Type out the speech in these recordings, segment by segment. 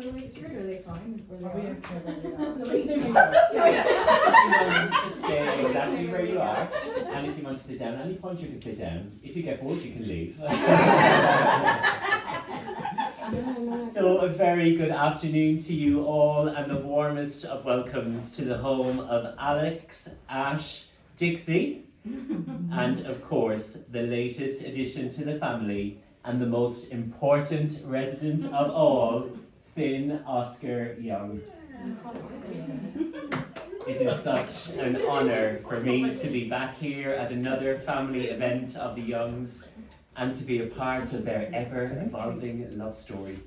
the way through? Are they fine? Just stay exactly where you are, and if you want to sit down at any point, you can sit down. If you get bored, you can leave. So a very good afternoon to you all, and the warmest of welcomes to the home of Alex, Ash, Dixie, and of course the latest addition to the family and the most important resident of all, Finn Oscar Young. It is such an honour for me to be back here at another family event of the Youngs and to be a part of their ever-evolving love story.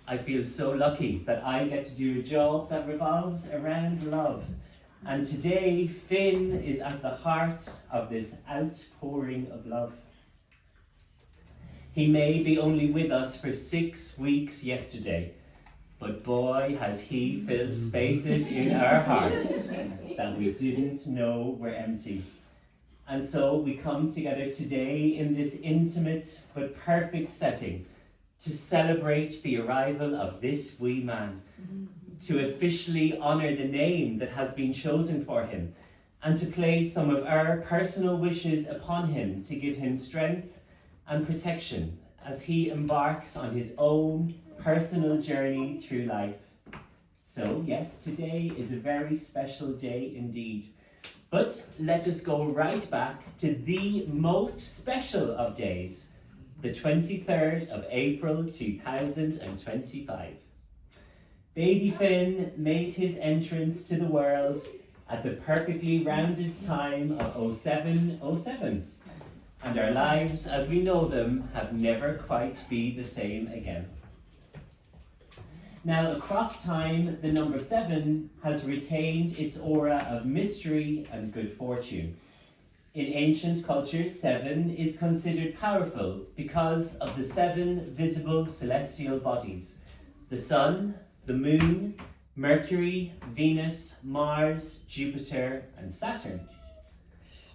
I feel so lucky that I get to do a job that revolves around love. And today, Finn is at the heart of this outpouring of love. He may be only with us for 6 weeks yesterday, but boy has he filled spaces in our hearts that we didn't know were empty. And so we come together today in this intimate but perfect setting to celebrate the arrival of this wee man, to officially honour the name that has been chosen for him, and to place some of our personal wishes upon him to give him strength and protection as he embarks on his own personal journey through life. So yes, today is a very special day indeed. But let us go right back to the most special of days, the 23rd of April 2025. Baby Finn made his entrance to the world at the perfectly rounded time of 0707. And our lives as we know them have never quite been the same again. Now, across time, the number 7 has retained its aura of mystery and good fortune. In ancient cultures, 7 is considered powerful because of the 7 visible celestial bodies: the Sun, the Moon, Mercury, Venus, Mars, Jupiter, and Saturn.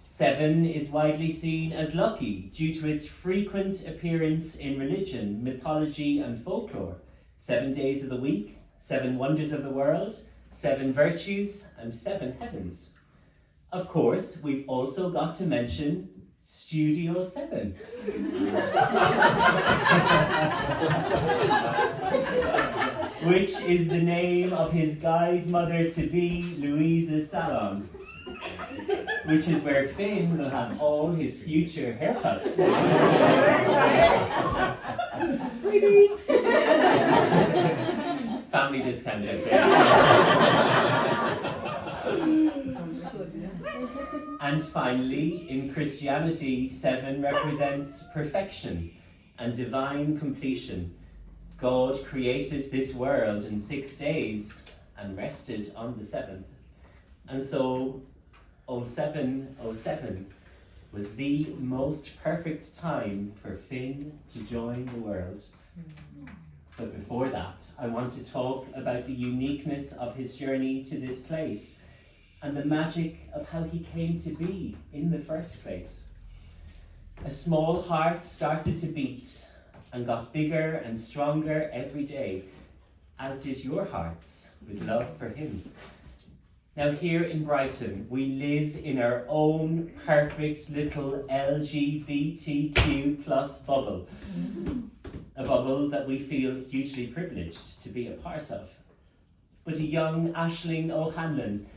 7 is widely seen as lucky due to its frequent appearance in religion, mythology, and folklore. 7 days of the week, 7 wonders of the world, 7 virtues, and 7 heavens. Of course, we've also got to mention Studio 7. Which is the name of his guide mother-to-be, Louise's salon. Which is where Finn will have all his future haircuts. Freebie! Family discount out there. And finally, in Christianity, 7 represents perfection and divine completion. God created this world in 6 days and rested on the 7th. And so 0707 was the most perfect time for Finn to join the world. But before that, I want to talk about the uniqueness of his journey to this place and the magic of how he came to be in the first place. A small heart started to beat and got bigger and stronger every day, as did your hearts with love for him. Now here in Brighton, we live in our own perfect little LGBTQ plus bubble. A bubble that we feel hugely privileged to be a part of. But a young Aisling O'Hanlon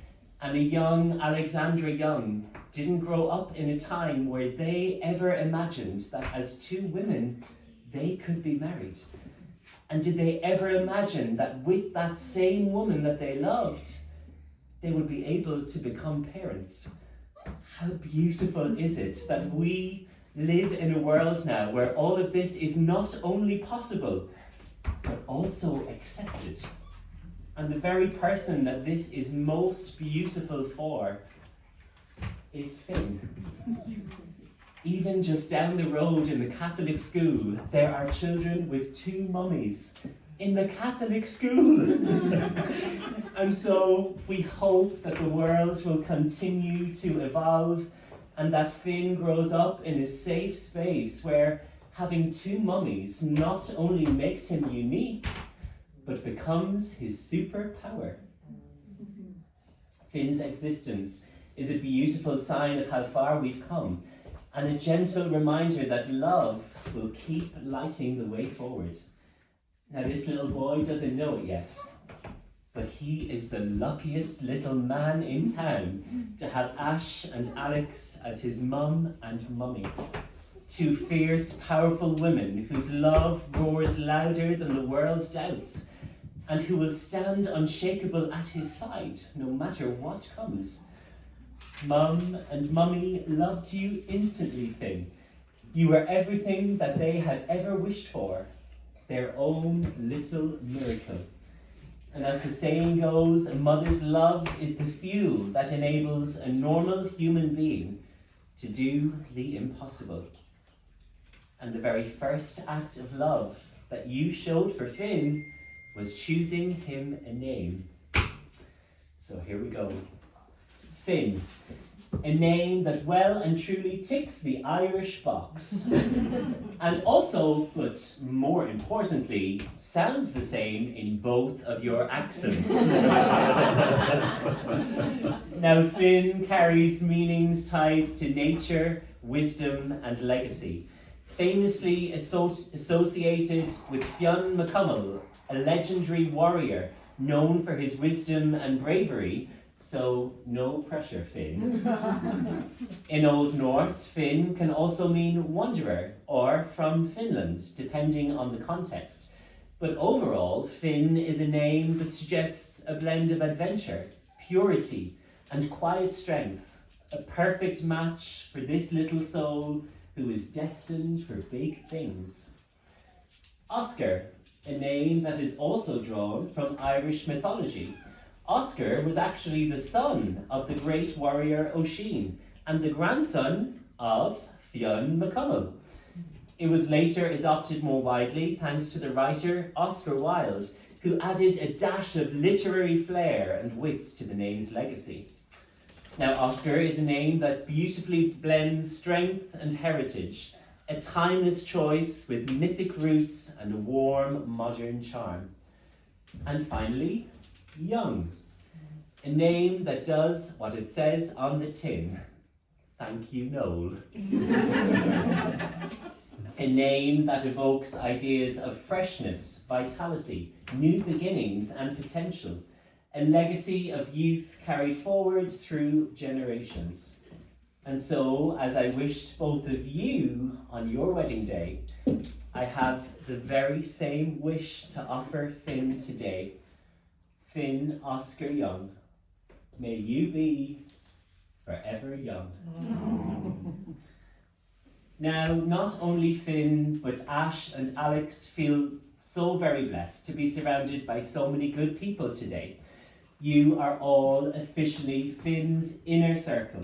and a young Alexandra Young didn't grow up in a time where they ever imagined that as 2 women, they could be married. And did they ever imagine that with that same woman that they loved, they would be able to become parents? How beautiful is it that we live in a world now where all of this is not only possible, but also accepted. And the very person that this is most beautiful for is Finn. Even just down the road in the Catholic school, there are children with 2 mummies in the Catholic school. And so we hope that the world will continue to evolve and that Finn grows up in a safe space where having 2 mummies not only makes him unique, but becomes his superpower. Finn's existence is a beautiful sign of how far we've come, and a gentle reminder that love will keep lighting the way forward. Now, this little boy doesn't know it yet, but he is the luckiest little man in town to have Ash and Alex as his mum and mummy. Two fierce, powerful women whose love roars louder than the world's doubts, and who will stand unshakable at his side no matter what comes. Mum and Mummy loved you instantly, Finn. You were everything that they had ever wished for, their own little miracle. And as the saying goes, a mother's love is the fuel that enables a normal human being to do the impossible. And the very first act of love that you showed for Finn was choosing him a name. So here we go. Finn, a name that well and truly ticks the Irish box. And also, but more importantly, sounds the same in both of your accents. Now, Finn carries meanings tied to nature, wisdom, and legacy. Famously associated with Fionn McCummel, a legendary warrior known for his wisdom and bravery, so no pressure, Finn. In Old Norse, Finn can also mean wanderer or from Finland, depending on the context. But overall, Finn is a name that suggests a blend of adventure, purity, and quiet strength, a perfect match for this little soul who is destined for big things. Oscar, a name that is also drawn from Irish mythology. Oscar was actually the son of the great warrior Oisin and the grandson of Fionn McCummel. It was later adopted more widely thanks to the writer Oscar Wilde, who added a dash of literary flair and wit to the name's legacy. Now, Oscar is a name that beautifully blends strength and heritage, a timeless choice with mythic roots and a warm, modern charm. And finally, Young, a name that does what it says on the tin. Thank you, Noel. A name that evokes ideas of freshness, vitality, new beginnings, and potential. A legacy of youth carried forward through generations. And so, as I wished both of you on your wedding day, I have the very same wish to offer Finn today. Finn Oscar Young, may you be forever young. Now, not only Finn, but Ash and Alex feel so very blessed to be surrounded by so many good people today. You are all officially Finn's inner circle,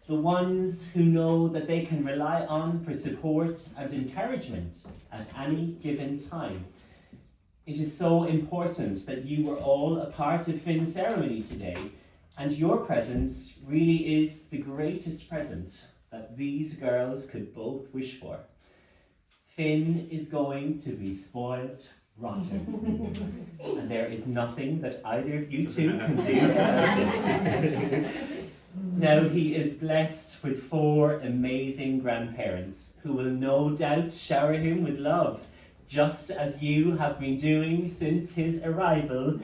the ones who know that they can rely on for support and encouragement at any given time. It is so important that you were all a part of Finn's ceremony today, and your presence really is the greatest present that these girls could both wish for. Finn is going to be spoiled rotten, and there is nothing that either of you two can do about it. Now, he is blessed with 4 amazing grandparents who will no doubt shower him with love, just as you have been doing since his arrival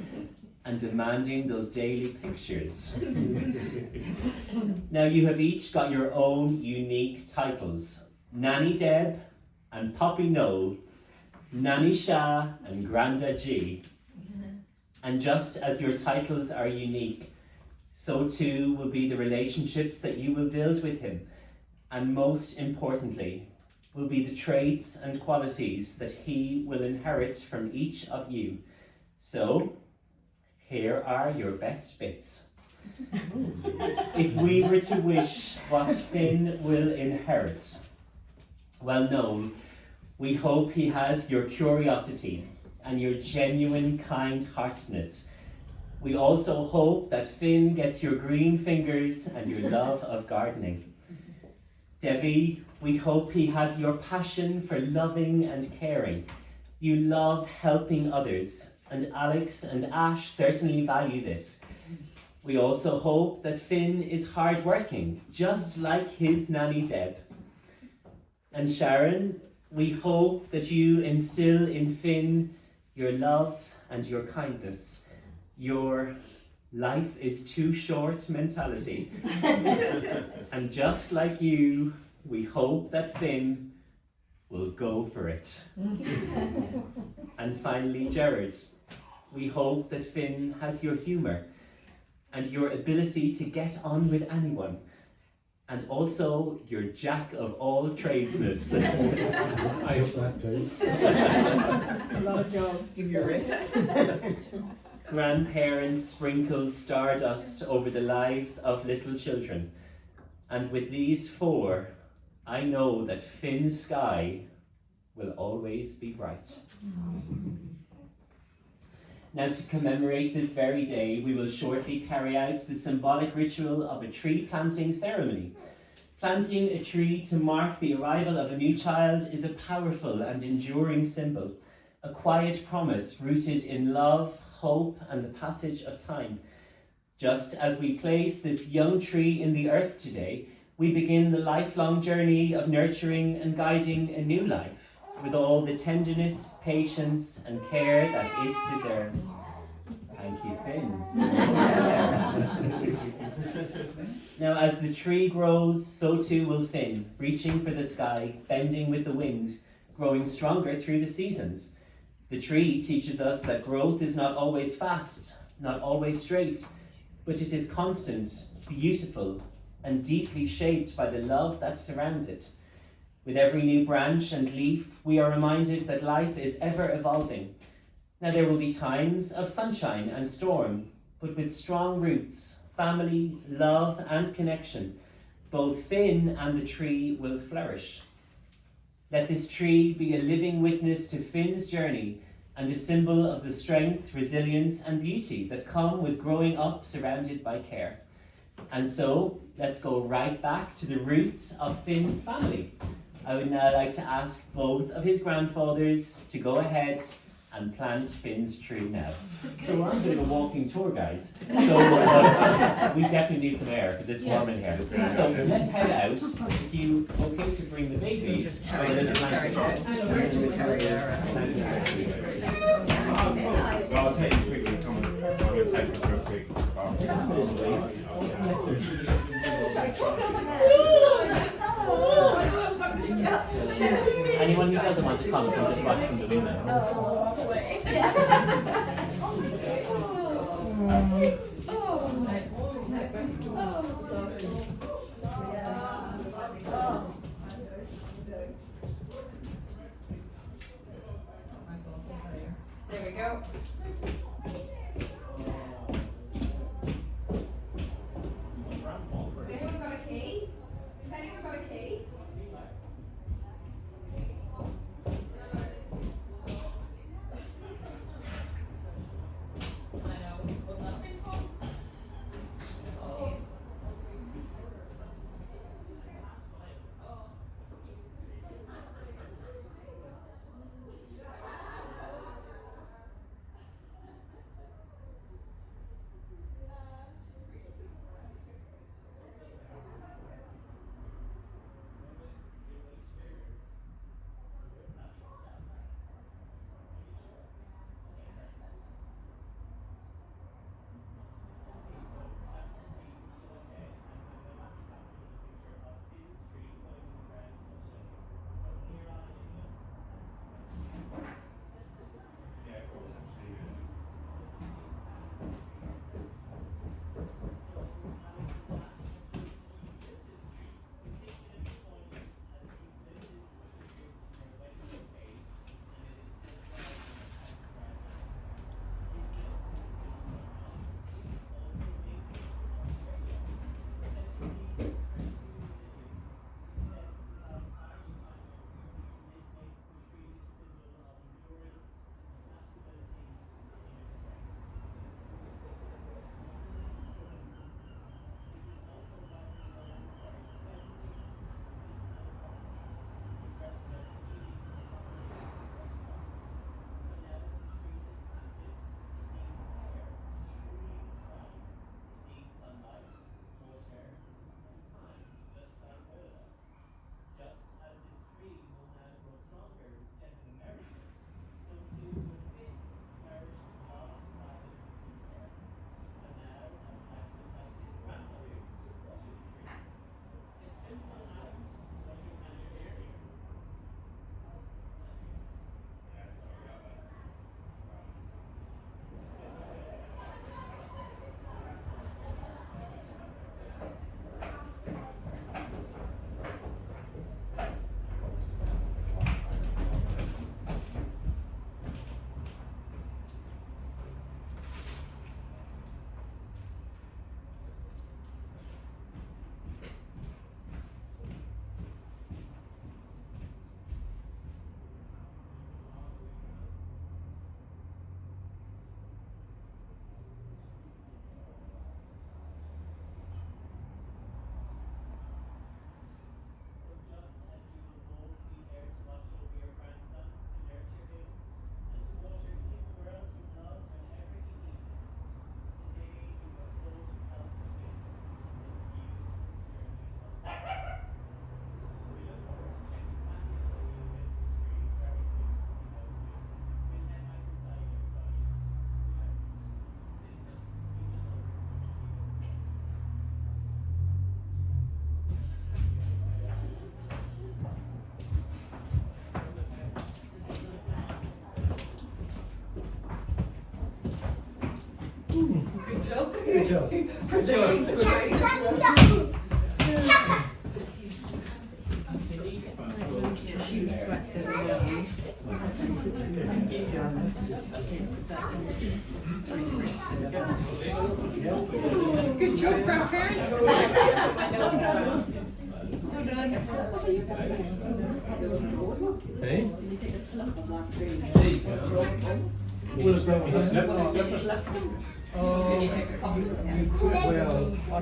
and demanding those daily pictures. Now, you have each got your own unique titles. Nanny Deb and Poppy Noel, Nanny Shah and Granda G. And just as your titles are unique, so too will be the relationships that you will build with him. And most importantly, will be the traits and qualities that he will inherit from each of you. So, here are your best bits. If we were to wish what Finn will inherit, well, Noel, we hope he has your curiosity and your genuine kind-heartedness. We also hope that Finn gets your green fingers and your love of gardening. Debbie, we hope he has your passion for loving and caring. You love helping others, and Alex and Ash certainly value this. We also hope that Finn is hardworking, just like his nanny Deb. And Sharon, we hope that you instill in Finn your love and your kindness, your life is too short mentality. And just like you, we hope that Finn will go for it. And finally, Gerard, we hope that Finn has your humour and your ability to get on with anyone, and also your jack of all tradesness. I hope that too. A lot of jobs. Give you a riff. Grandparents sprinkle stardust over the lives of little children. And with these four, I know that Finn's sky will always be bright. Now, to commemorate this very day, we will shortly carry out the symbolic ritual of a tree planting ceremony. Planting a tree to mark the arrival of a new child is a powerful and enduring symbol, a quiet promise rooted in love, hope, and the passage of time. Just as we place this young tree in the earth today, we begin the lifelong journey of nurturing and guiding a new life, with all the tenderness, patience, and care that it deserves. Thank you, Finn. Now, as the tree grows, so too will Finn, reaching for the sky, bending with the wind, growing stronger through the seasons. The tree teaches us that growth is not always fast, not always straight, but it is constant, beautiful, and deeply shaped by the love that surrounds it. With every new branch and leaf, we are reminded that life is ever evolving. Now, there will be times of sunshine and storm, but with strong roots, family, love, and connection, both Finn and the tree will flourish. Let this tree be a living witness to Finn's journey and a symbol of the strength, resilience, and beauty that come with growing up surrounded by care. And so, let's go right back to the roots of Finn's family. I would now like to ask both of his grandfathers to go ahead and plant Finn's tree now. So we're on a bit of a walking tour, guys. So we definitely need some air because it's warm in here. So let's head out. If you okay to bring the baby? Just carry it. Carry Well, I'll take it quickly. Come on. I'm going to take it real quick. Anyone who doesn't want to come, can just watch from the window. There we go. Has anyone got a key? Has anyone got a key? I know. Good job. Good job. Preserving the trade. Good job for our parents. Hey? Did you take a slump of that tree? Will it go with us? Oh. Did you take a couple of Well, I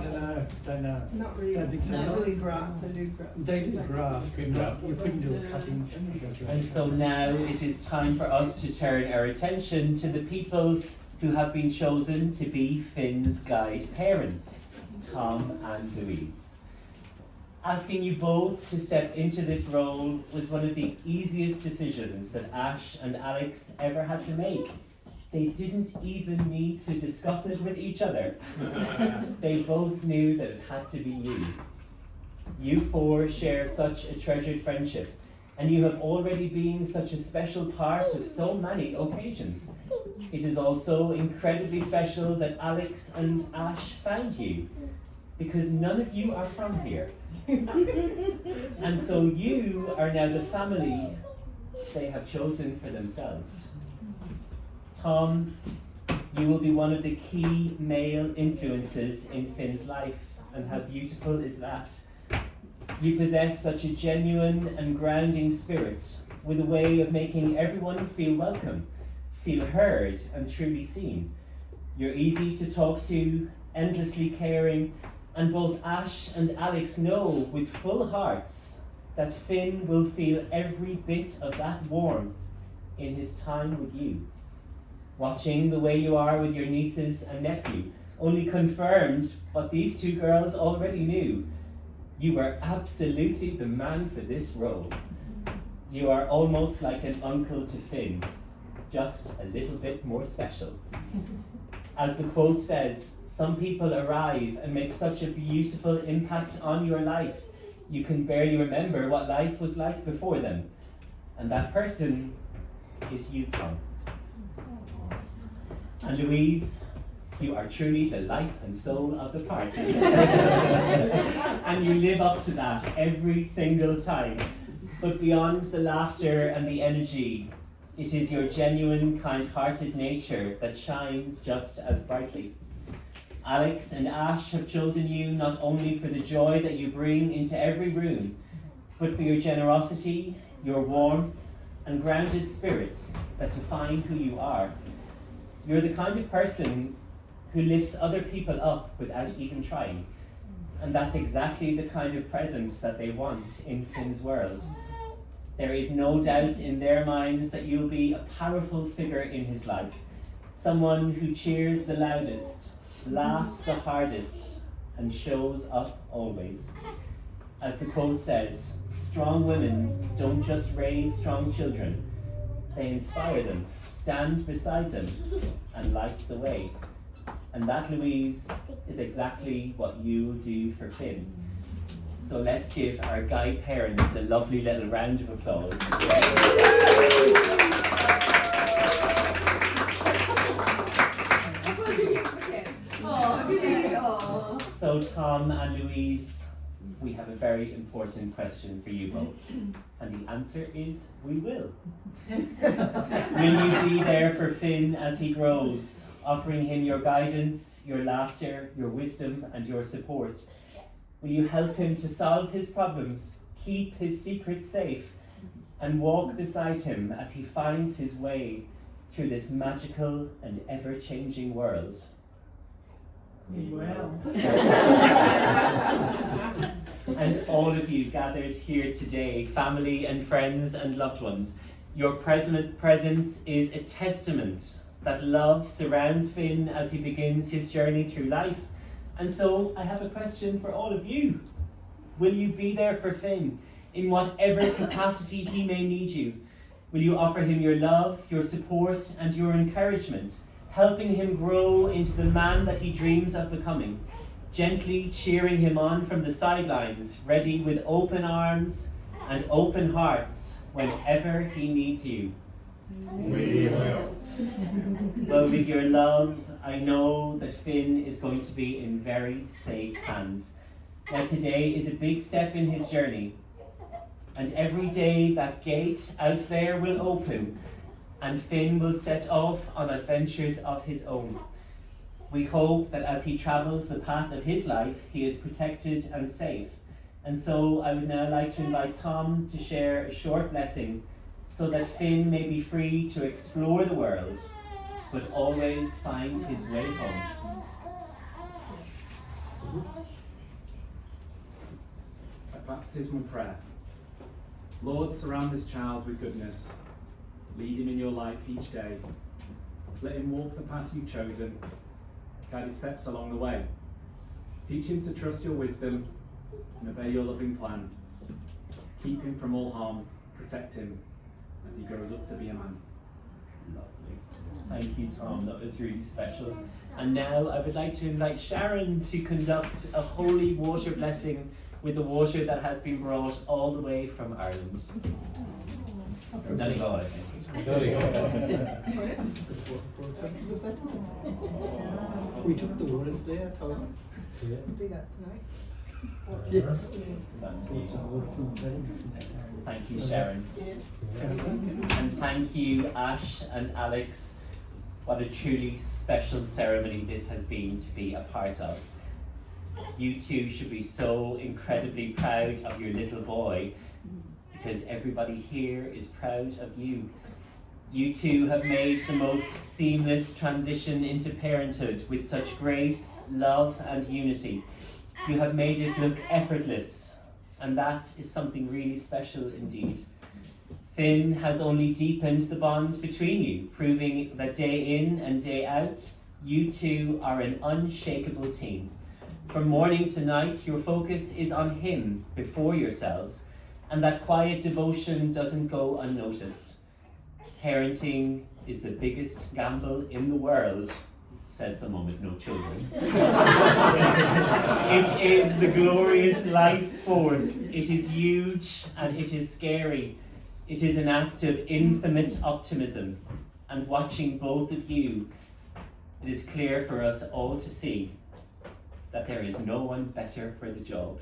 don't know. Not really. Don't think so. No, really graft, they do graft. They did graft, you couldn't do a cutting. And so now it is time for us to turn our attention to the people who have been chosen to be Finn's guide parents, Tom and Louise. Asking you both to step into this role was one of the easiest decisions that Ash and Alex ever had to make. They didn't even need to discuss it with each other. They both knew that it had to be you. You four share such a treasured friendship, and you have already been such a special part of so many occasions. It is also incredibly special that Alex and Ash found you, because none of you are from here. And so you are now the family they have chosen for themselves. Tom, you will be one of the key male influences in Finn's life, and how beautiful is that? You possess such a genuine and grounding spirit, with a way of making everyone feel welcome, feel heard and truly seen. You're easy to talk to, endlessly caring, and both Ash and Alex know with full hearts that Finn will feel every bit of that warmth in his time with you. Watching the way you are with your nieces and nephew only confirmed what these two girls already knew. You were absolutely the man for this role. You are almost like an uncle to Finn, just a little bit more special. As the quote says, some people arrive and make such a beautiful impact on your life, you can barely remember what life was like before them. And that person is you, Tom. And Louise, you are truly the life and soul of the party. And you live up to that every single time. But beyond the laughter and the energy, it is your genuine, kind-hearted nature that shines just as brightly. Alex and Ash have chosen you not only for the joy that you bring into every room, but for your generosity, your warmth, and grounded spirits that define who you are. You're the kind of person who lifts other people up without even trying. And that's exactly the kind of presence that they want in Finn's world. There is no doubt in their minds that you'll be a powerful figure in his life. Someone who cheers the loudest, laughs the hardest, and shows up always. As the quote says, strong women don't just raise strong children, they inspire them, stand beside them, and light the way. And that, Louise, is exactly what you do for Finn. So let's give our guide parents a lovely little round of applause. So Tom and Louise, we have a very important question for you both. And the answer is, we will. Will you be there for Finn as he grows, offering him your guidance, your laughter, your wisdom, and your support? Will you help him to solve his problems, keep his secrets safe, and walk beside him as he finds his way through this magical and ever-changing world? Well. And all of you gathered here today, family and friends and loved ones, your presence is a testament that love surrounds Finn as he begins his journey through life. And so I have a question for all of you. Will you be there for Finn in whatever capacity he may need you? Will you offer him your love, your support, and your encouragement, helping him grow into the man that he dreams of becoming, gently cheering him on from the sidelines, ready with open arms and open hearts whenever he needs you? We will. Well, with your love, I know that Finn is going to be in very safe hands. Now today is a big step in his journey, and every day that gate out there will open, and Finn will set off on adventures of his own. We hope that as he travels the path of his life, he is protected and safe. And so I would now like to invite Tom to share a short blessing so that Finn may be free to explore the world, but always find his way home. A baptismal prayer. Lord, surround this child with goodness. Lead him in your light each day. Let him walk the path you've chosen. Guide his steps along the way. Teach him to trust your wisdom and obey your loving plan. Keep him from all harm. Protect him as he grows up to be a man. Lovely. Thank you, Tom. That was really special. And now I would like to invite Sharon to conduct a holy water blessing with the water that has been brought all the way from Ireland. From Donegal, I think. We took the waters there, Tom. Yeah. Do that tonight. Yeah. That's neat. Water from the wedding. Thank you, Sharon. And thank you, Ash and Alex. What a truly special ceremony this has been to be a part of. You two should be so incredibly proud of your little boy, because everybody here is proud of you. You two have made the most seamless transition into parenthood with such grace, love and unity. You have made it look effortless, and that is something really special indeed. Finn has only deepened the bond between you, proving that day in and day out, you two are an unshakable team. From morning to night, your focus is on him before yourselves, and that quiet devotion doesn't go unnoticed. Parenting is the biggest gamble in the world, says someone with no children. It is the glorious life force. It is huge and it is scary. It is an act of infinite optimism. And watching both of you, it is clear for us all to see that there is no one better for the job.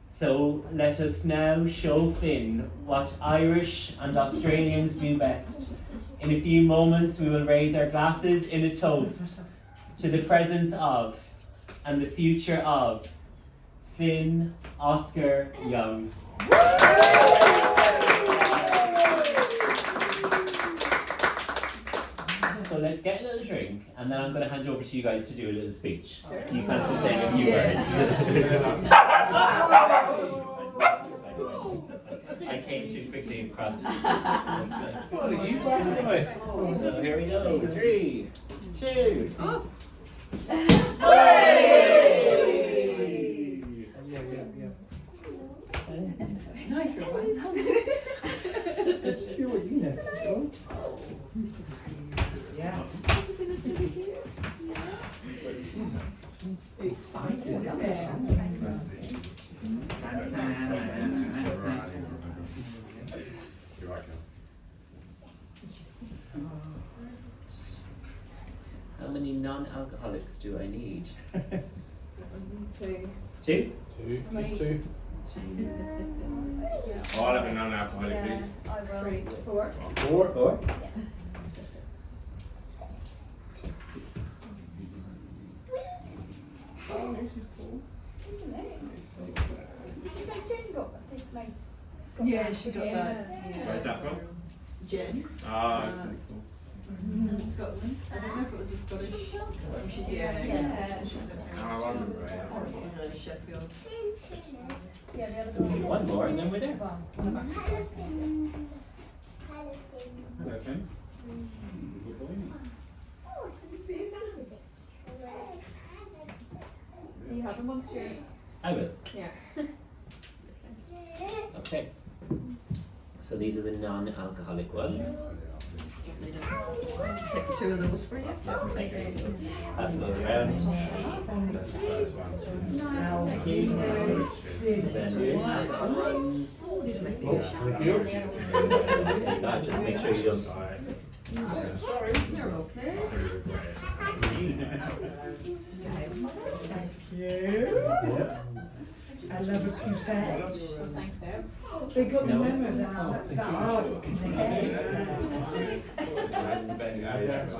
So let us now show Finn what Irish and Australians do best. In a few moments we will raise our glasses in a toast to the presence of and the future of Finn Oscar Young. So let's get a little drink, and then I'm going to hand over to you guys to do a little speech. Sure. You fancy saying a few words? I came too quickly across. That's good. What are you back away? So here we go. 3, 2. Yeah. Nice one. It's pure, you know. Yeah. Exciting. How many non-alcoholics do I need? 2. 2? There's two. I'll have a non-alcoholic, please. I will. 3, 4. 4? Oh, this is cool. Isn't it? Did you say Jen got like? Yeah, she got that. Where's that from? Jen. Ah, that's pretty cool. Scotland. I don't know if it was a Scottish. Yeah. Oh, I remember it. It was a Sheffield. Yeah, the other So we need one more and then we're there. Hello, Finn. Good boy. You have them on stream. I will. Yeah. Okay. So these are the non-alcoholic ones. Take two of those for you. Thank you. Pass those around. That's the first one. Thank you. Then you. Thank you. Just make sure you don't. You're okay. Yep. I love a coupette. Thanks, Deb. They got No. remember that art.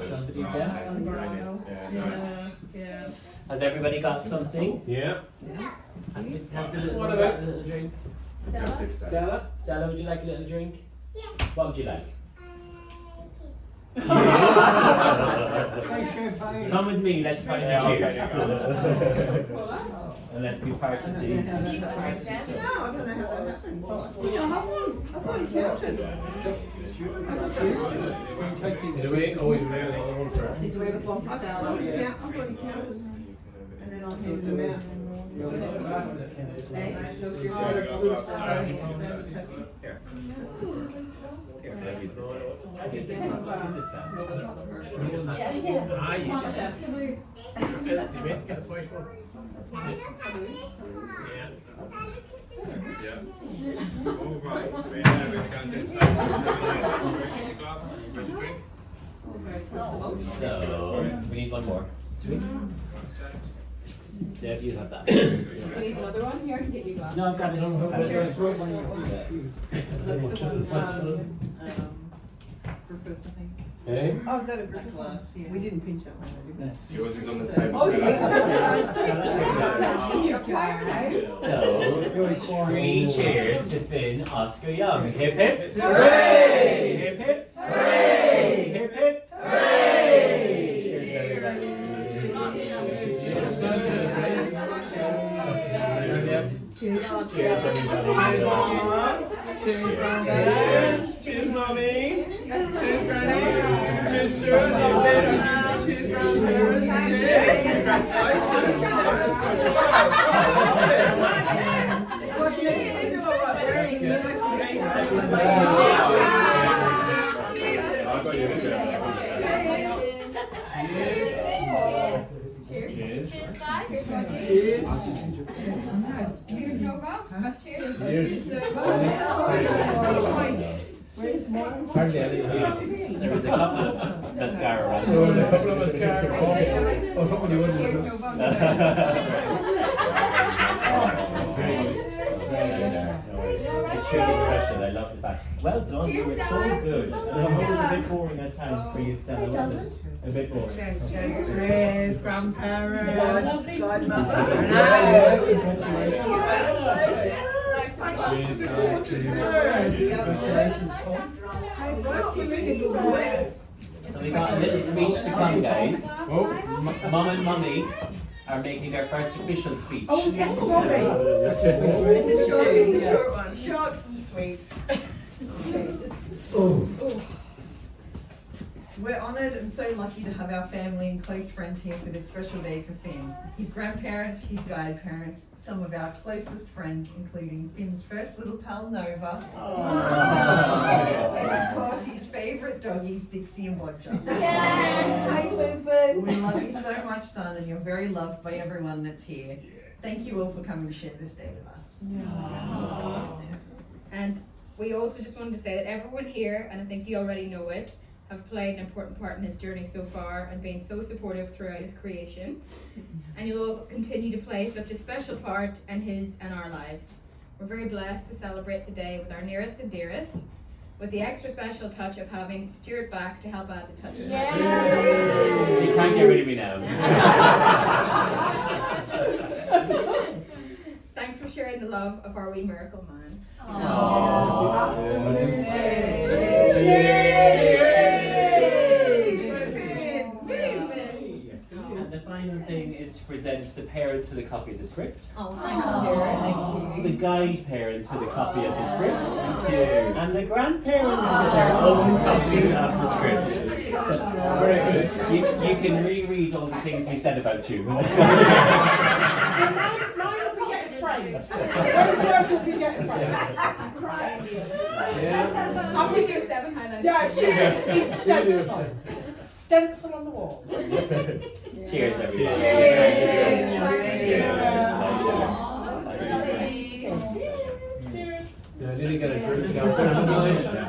Somebody down? Yeah, yeah. Has everybody got something? Yeah. What about a little drink? Stella? Stella? Stella, would you like a little drink? Yeah. What would you like? Come with me, let's find the cheers. Cola? And let's be part of the. You got a drink, Deb? No, I don't know how that happened. Did you have one? I thought you counted. Is it way always there? The other one for. He's away with one for I Stella. thought you counted. And then I'll hand them out. Hey, those your Oh, that's good. Here. Here, I'll use this. I'll use this one. I'll use this glass. Yeah. Tasha, salute. You make the push one. Salute. Yeah. All right. We're going to get started. Glass. Where's your drink? So, we need one more. Do we? Deb, you have that. You need another one? Here, I can get you a glass. No, I've got it. Sure. That's the one, for both, I think. Hey? Oh, is that a group That of glass, ones? yeah. We didn't pinch that one, did we? Yours is on the table. Oh, Stella. So, 3 cheers to Finn Oscar Young. Hip hip. Hooray! Hip hip. Hooray! Hip hip. Hooray! Cheers, everybody. Cheers. Cheers, everybody. Cheers, mommy. Cheers, granny. Cheers, Stuart. Cheers, I've got you a chair. Cheers. Cheers. Cheers, guys. Cheers, Roger. Cheers, Nova. Cheers. Cheers, Nova. Where's mine? Hardly any. There was a couple of mascara There was a runs. couple of mascara. Oh, somebody Cheers, wouldn't. Nova. It's really special. I love the fact. Well done. You were so Stella. good. And I know it was a bit boring at times for you, Stella, wasn't it? A bit boring. Cheers, grandparents, godmother. So we got a little speech to come, guys. Oh, Mum and Mummy are making their first official speech. Oh, yes, sorry. It's a short one. Short and sweet. We're honoured and so lucky to have our family and close friends here for this special day for Finn. His grandparents, his godparents, some of our closest friends, including Finn's first little pal Nova, and of course his favourite doggies Dixie and Bodger. Hi, Boo We love you so much, son, and you're very loved by everyone that's here. Thank you all for coming to share this day with us. And we also just wanted to say that everyone here, and I think you already know it, have played an important part in his journey so far and been so supportive throughout his creation. And you'll all continue to play such a special part in his and our lives. We're very blessed to celebrate today with our nearest and dearest, with the extra special touch of having Stuart back to help add the touch of magic. You can't get rid of me now. Thanks for sharing the love of our wee miracle man. And the final thing is to present the parents with a copy of the script. Oh, thanks, Stuart. Thank The you. guide parents with a copy of the script. And the grandparents with their own copy of the script. So, you can reread all the things we said about you. Mine will be getting fresh. crying. Where's the worst we can get from? Crying. Yeah. I'll give you a 7 highlights. Yeah, it's stencil. Stencil on the wall. Cheers, everybody. Cheers. Yeah, I didn't get a group selfie.